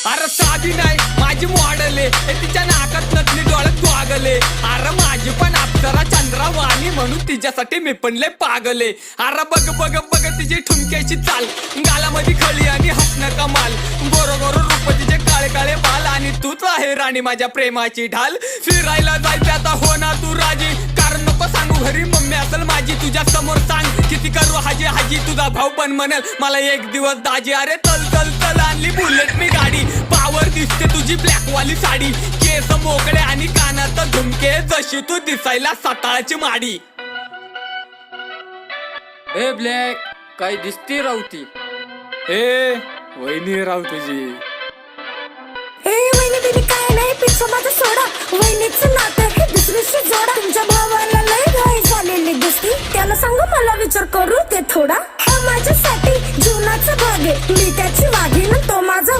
अरे साधी नाही माझी मॉडल आहे, तिच्या नाकात नकली डोळ्यात गोगले. अरे माझी पण अप्सरा चंद्रवाणी म्हणून तिच्यासाठी मी पण लय पागले. अरे बघ बघ बघ तिची ठुमक्याची चाल, गालामध्ये खळी आणि हसणं कमाल. गोरो गोरो रूप तिचे काळे काळे बाल आणि तूच आहे राणी माझ्या प्रेमाची ढाल. फिरायला जायचं आता हो ना तू राजी, कारण नको सांगू घरी मम्मी असेल माझी. तुझ्या समोर सांग किती करू हाजी हाजी, तुझा भाऊ पण म्हणेल मला एक दिवस दाजी. अरे चल चल चल आणली बुलेट मी गाडी, पावर दिसते तुझी ब्लॅक वाली साडी. केस मोकळे आणि कानात झुमके, जशी तू दिसायला साताळ्याची माडी. ए ब्लॅक काय दिसते रावती, ए वहिनी राव तुझी. ए वहिनी बिनी काय नाही, पिक्चर माझा सोडा. वहिनीचं नातं हे दुसरीशी जोडा. तुमच्या भावाला लय घाई झालेली दिसती, त्याला सांगा मला विचार करू ते थोडा. हा माझ्यासाठी जीवनाचा भाग आहे, मी त्याची वाघीण तो माझा